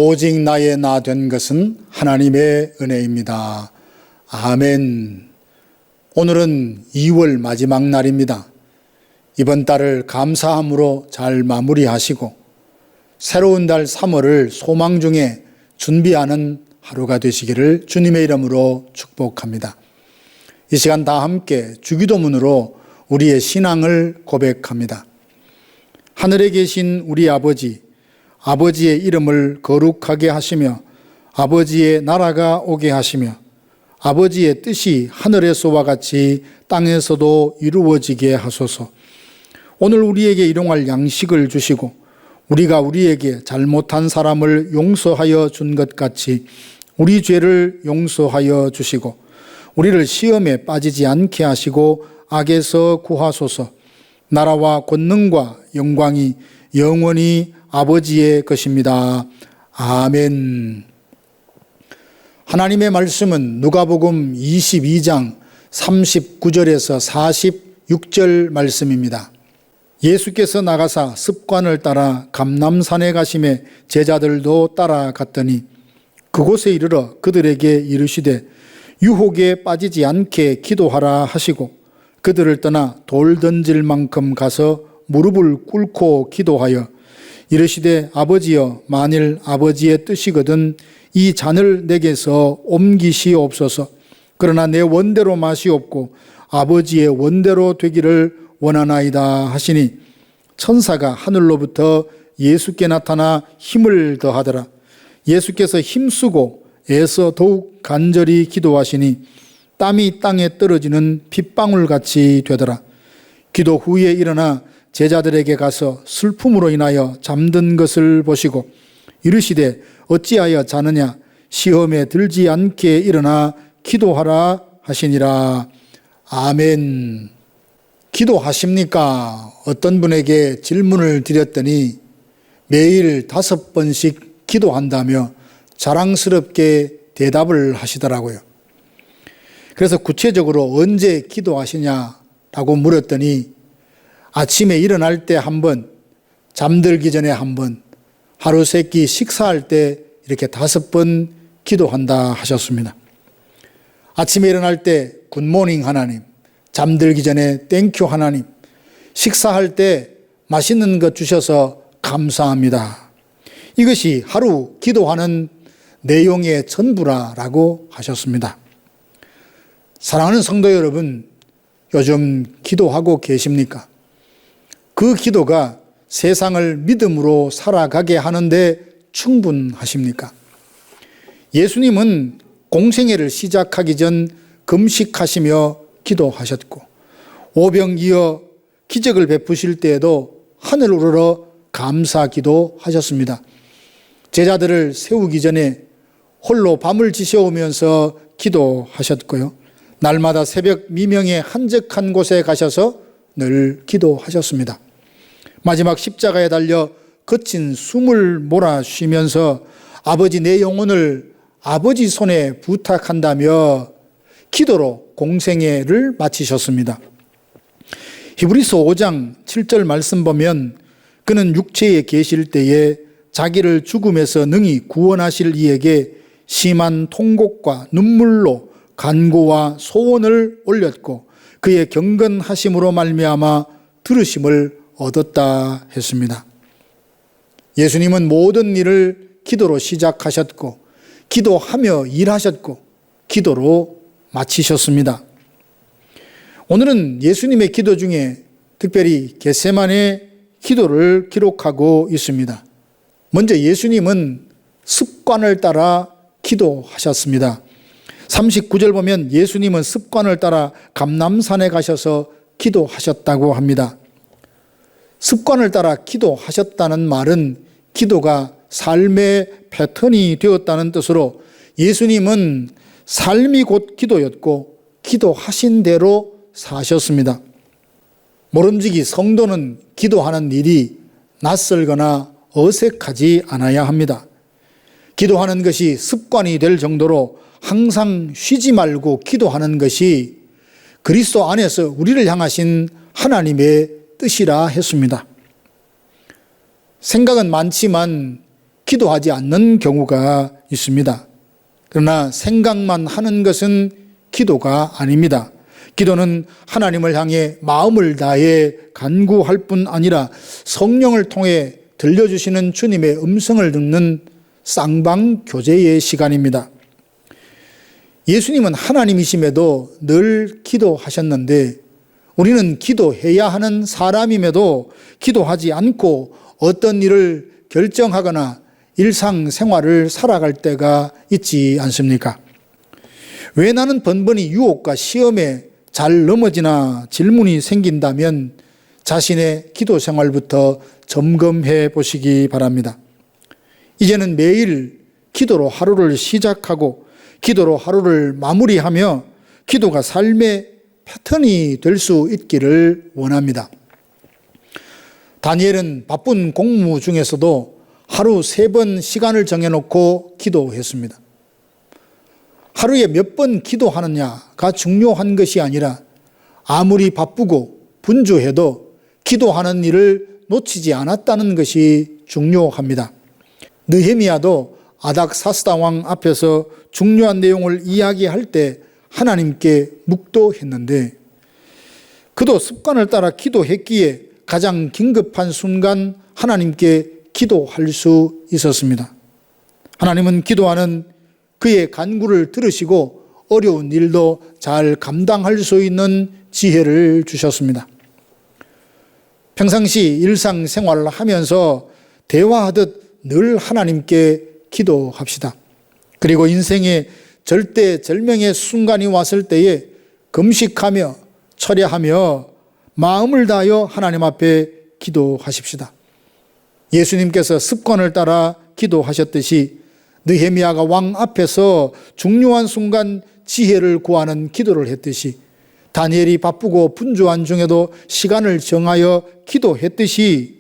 오직 나의 나 된 것은 하나님의 은혜입니다. 아멘. 오늘은 2월 마지막 날입니다. 이번 달을 감사함으로 잘 마무리하시고 새로운 달 3월을 소망 중에 준비하는 하루가 되시기를 주님의 이름으로 축복합니다. 이 시간 다 함께 주기도문으로 우리의 신앙을 고백합니다. 하늘에 계신 우리 아버지, 아버지의 이름을 거룩하게 하시며 아버지의 나라가 오게 하시며 아버지의 뜻이 하늘에서와 같이 땅에서도 이루어지게 하소서. 오늘 우리에게 일용할 양식을 주시고 우리가 우리에게 잘못한 사람을 용서하여 준 것 같이 우리 죄를 용서하여 주시고 우리를 시험에 빠지지 않게 하시고 악에서 구하소서. 나라와 권능과 영광이 영원히 아버지의 것입니다. 아멘. 하나님의 말씀은 누가복음 22장 39절에서 46절 말씀입니다. 예수께서 나가사 습관을 따라 감람산에 가심에 제자들도 따라갔더니 그곳에 이르러 그들에게 이르시되 유혹에 빠지지 않게 기도하라 하시고 그들을 떠나 돌 던질 만큼 가서 무릎을 꿇고 기도하여 이르시되 아버지여 만일 아버지의 뜻이거든 이 잔을 내게서 옮기시옵소서. 그러나 내 원대로 마시옵고 아버지의 원대로 되기를 원하나이다 하시니 천사가 하늘로부터 예수께 나타나 힘을 더하더라. 예수께서 힘쓰고 애써 더욱 간절히 기도하시니 땀이 땅에 떨어지는 핏방울같이 되더라. 기도 후에 일어나 제자들에게 가서 슬픔으로 인하여 잠든 것을 보시고 이르시되 어찌하여 자느냐 시험에 들지 않게 일어나 기도하라 하시니라. 아멘. 기도하십니까? 어떤 분에게 질문을 드렸더니 매일 5번씩 기도한다며 자랑스럽게 대답을 하시더라고요. 그래서 구체적으로 언제 기도하시냐라고 물었더니 아침에 일어날 때 한 번, 잠들기 전에 한 번, 하루 세끼 식사할 때 이렇게 5번 기도한다 하셨습니다. 아침에 일어날 때 굿모닝 하나님, 잠들기 전에 땡큐 하나님, 식사할 때 맛있는 것 주셔서 감사합니다. 이것이 하루 기도하는 내용의 전부라고 하셨습니다. 사랑하는 성도 여러분, 요즘 기도하고 계십니까? 그 기도가 세상을 믿음으로 살아가게 하는데 충분하십니까? 예수님은 공생애를 시작하기 전 금식하시며 기도하셨고 오병이어 기적을 베푸실 때에도 하늘 우러러 감사 기도하셨습니다. 제자들을 세우기 전에 홀로 밤을 지새우면서 기도하셨고요. 날마다 새벽 미명에 한적한 곳에 가셔서 늘 기도하셨습니다. 마지막 십자가에 달려 거친 숨을 몰아쉬면서 아버지 내 영혼을 아버지 손에 부탁한다며 기도로 공생애를 마치셨습니다. 히브리서 5장 7절 말씀 보면 그는 육체에 계실 때에 자기를 죽음에서 능히 구원하실 이에게 심한 통곡과 눈물로 간구와 소원을 올렸고 그의 경건하심으로 말미암아 들으심을 얻었다 했습니다. 예수님은 모든 일을 기도로 시작하셨고 기도하며 일하셨고 기도로 마치셨습니다. 오늘은 예수님의 기도 중에 특별히 겟세마네 기도를 기록하고 있습니다. 먼저 예수님은 습관을 따라 기도하셨습니다. 39절 보면 예수님은 습관을 따라 감람산에 가셔서 기도하셨다고 합니다. 습관을 따라 기도하셨다는 말은 기도가 삶의 패턴이 되었다는 뜻으로 예수님은 삶이 곧 기도였고 기도하신 대로 사셨습니다. 모름지기 성도는 기도하는 일이 낯설거나 어색하지 않아야 합니다. 기도하는 것이 습관이 될 정도로 항상 쉬지 말고 기도하는 것이 그리스도 안에서 우리를 향하신 하나님의 뜻이라 했습니다. 생각은 많지만 기도하지 않는 경우가 있습니다. 그러나 생각만 하는 것은 기도가 아닙니다. 기도는 하나님을 향해 마음을 다해 간구할 뿐 아니라 성령을 통해 들려주시는 주님의 음성을 듣는 쌍방교제의 시간입니다. 예수님은 하나님이심에도 늘 기도하셨는데 우리는 기도해야 하는 사람임에도 기도하지 않고 어떤 일을 결정하거나 일상생활을 살아갈 때가 있지 않습니까? 왜 나는 번번이 유혹과 시험에 잘 넘어지나 질문이 생긴다면 자신의 기도 생활부터 점검해 보시기 바랍니다. 이제는 매일 기도로 하루를 시작하고 기도로 하루를 마무리하며 기도가 삶의 패턴이 될 수 있기를 원합니다. 다니엘은 바쁜 공무 중에서도 하루 3번 시간을 정해놓고 기도했습니다. 하루에 몇 번 기도하느냐가 중요한 것이 아니라 아무리 바쁘고 분주해도 기도하는 일을 놓치지 않았다는 것이 중요합니다. 느헤미야도 아닥사스다 왕 앞에서 중요한 내용을 이야기할 때 하나님께 묵도했는데 그도 습관을 따라 기도했기에 가장 긴급한 순간 하나님께 기도할 수 있었습니다. 하나님은 기도하는 그의 간구를 들으시고 어려운 일도 잘 감당할 수 있는 지혜를 주셨습니다. 평상시 일상생활을 하면서 대화하듯 늘 하나님께 기도합시다. 그리고 인생의 절대절명의 순간이 왔을 때에 금식하며 철야하며 마음을 다하여 하나님 앞에 기도하십시다. 예수님께서 습관을 따라 기도하셨듯이 느헤미야가 왕 앞에서 중요한 순간 지혜를 구하는 기도를 했듯이 다니엘이 바쁘고 분주한 중에도 시간을 정하여 기도했듯이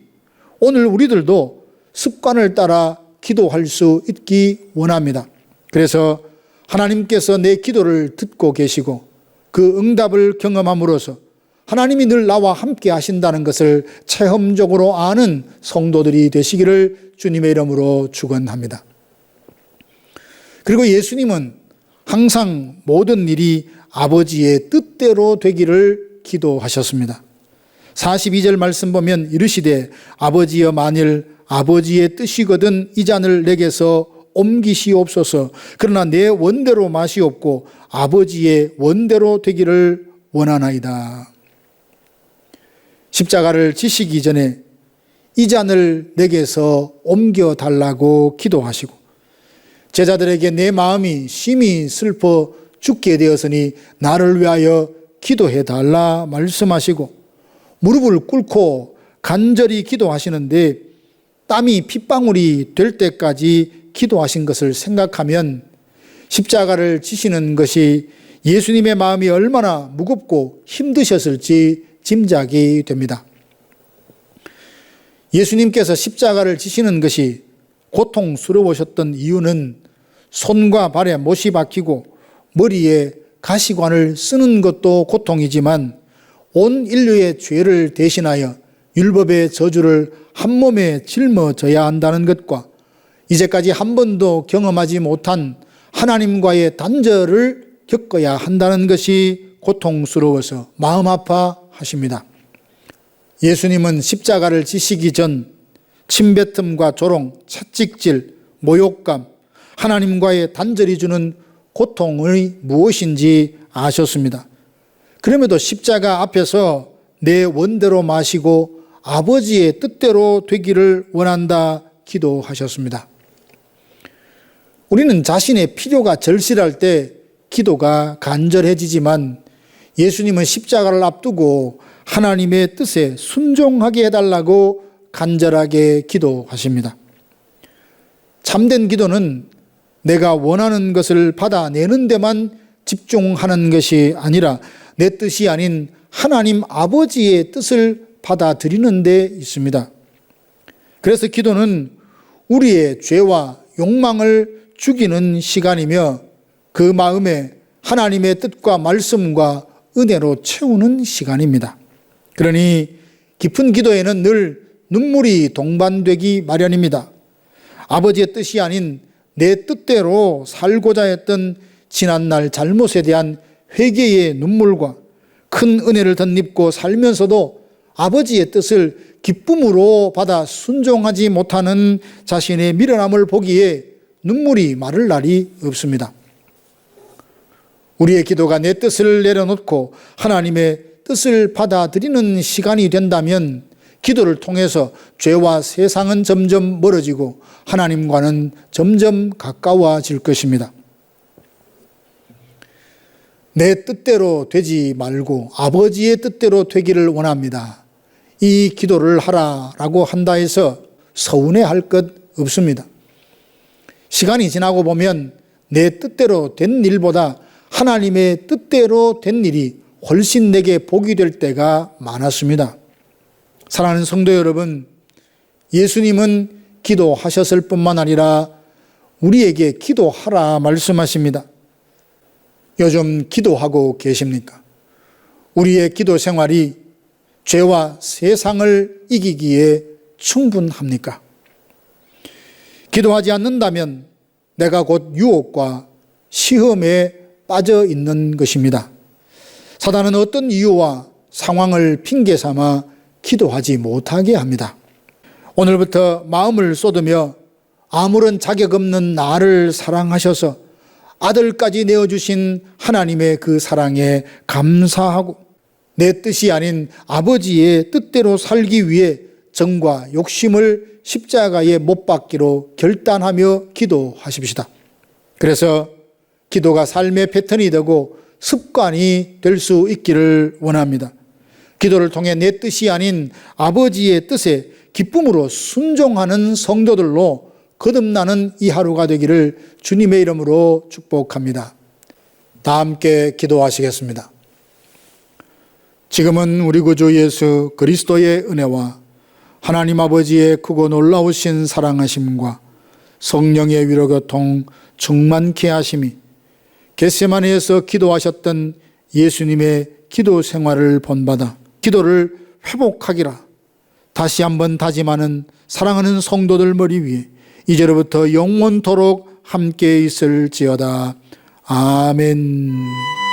오늘 우리들도 습관을 따라 기도할 수 있기 원합니다. 그래서 하나님께서 내 기도를 듣고 계시고 그 응답을 경험함으로써 하나님이 늘 나와 함께 하신다는 것을 체험적으로 아는 성도들이 되시기를 주님의 이름으로 축원합니다. 그리고 예수님은 항상 모든 일이 아버지의 뜻대로 되기를 기도하셨습니다. 42절 말씀 보면 이르시되 아버지여 만일 아버지의 뜻이거든 이 잔을 내게서 옮기시옵소서. 그러나 내 원대로 마시옵고 아버지의 원대로 되기를 원하나이다. 십자가를 지시기 전에 이 잔을 내게서 옮겨달라고 기도하시고 제자들에게 내 마음이 심히 슬퍼 죽게 되었으니 나를 위하여 기도해달라 말씀하시고 무릎을 꿇고 간절히 기도하시는데 땀이 핏방울이 될 때까지 기도하신 것을 생각하면 십자가를 지시는 것이 예수님의 마음이 얼마나 무겁고 힘드셨을지 짐작이 됩니다. 예수님께서 십자가를 지시는 것이 고통스러우셨던 이유는 손과 발에 못이 박히고 머리에 가시관을 쓰는 것도 고통이지만 온 인류의 죄를 대신하여 율법의 저주를 한 몸에 짊어져야 한다는 것과 이제까지 한 번도 경험하지 못한 하나님과의 단절을 겪어야 한다는 것이 고통스러워서 마음 아파하십니다. 예수님은 십자가를 지시기 전 침뱉음과 조롱, 채찍질, 모욕감, 하나님과의 단절이 주는 고통이 무엇인지 아셨습니다. 그럼에도 십자가 앞에서 내 원대로 마시고 아버지의 뜻대로 되기를 원한다 기도하셨습니다. 우리는 자신의 필요가 절실할 때 기도가 간절해지지만 예수님은 십자가를 앞두고 하나님의 뜻에 순종하게 해달라고 간절하게 기도하십니다. 참된 기도는 내가 원하는 것을 받아내는 데만 집중하는 것이 아니라 내 뜻이 아닌 하나님 아버지의 뜻을 받아들이는 데 있습니다. 그래서 기도는 우리의 죄와 욕망을 죽이는 시간이며 그 마음에 하나님의 뜻과 말씀과 은혜로 채우는 시간입니다. 그러니 깊은 기도에는 늘 눈물이 동반되기 마련입니다. 아버지의 뜻이 아닌 내 뜻대로 살고자 했던 지난날 잘못에 대한 회개의 눈물과 큰 은혜를 덧입고 살면서도 아버지의 뜻을 기쁨으로 받아 순종하지 못하는 자신의 미련함을 보기에 눈물이 마를 날이 없습니다. 우리의 기도가 내 뜻을 내려놓고 하나님의 뜻을 받아들이는 시간이 된다면 기도를 통해서 죄와 세상은 점점 멀어지고 하나님과는 점점 가까워질 것입니다. 내 뜻대로 되지 말고 아버지의 뜻대로 되기를 원합니다. 이 기도를 하라라고 한다 해서 서운해할 것 없습니다. 시간이 지나고 보면 내 뜻대로 된 일보다 하나님의 뜻대로 된 일이 훨씬 내게 복이 될 때가 많았습니다. 사랑하는 성도 여러분, 예수님은 기도하셨을 뿐만 아니라 우리에게 기도하라 말씀하십니다. 요즘 기도하고 계십니까? 우리의 기도 생활이 죄와 세상을 이기기에 충분합니까? 기도하지 않는다면 내가 곧 유혹과 시험에 빠져 있는 것입니다. 사단은 어떤 이유와 상황을 핑계 삼아 기도하지 못하게 합니다. 오늘부터 마음을 쏟으며 아무런 자격 없는 나를 사랑하셔서 아들까지 내어주신 하나님의 그 사랑에 감사하고 내 뜻이 아닌 아버지의 뜻대로 살기 위해 정과 욕심을 십자가에 못 박기로 결단하며 기도하십시다. 그래서 기도가 삶의 패턴이 되고 습관이 될 수 있기를 원합니다. 기도를 통해 내 뜻이 아닌 아버지의 뜻에 기쁨으로 순종하는 성도들로 거듭나는 이 하루가 되기를 주님의 이름으로 축복합니다. 다 함께 기도하시겠습니다. 지금은 우리 구주 예수 그리스도의 은혜와 하나님 아버지의 크고 놀라우신 사랑하심과 성령의 위로교통 충만케 하심이 겟세마네에서 기도하셨던 예수님의 기도 생활을 본받아 기도를 회복하기라 다시 한번 다짐하는 사랑하는 성도들 머리 위에 이제로부터 영원토록 함께 있을지어다. 아멘.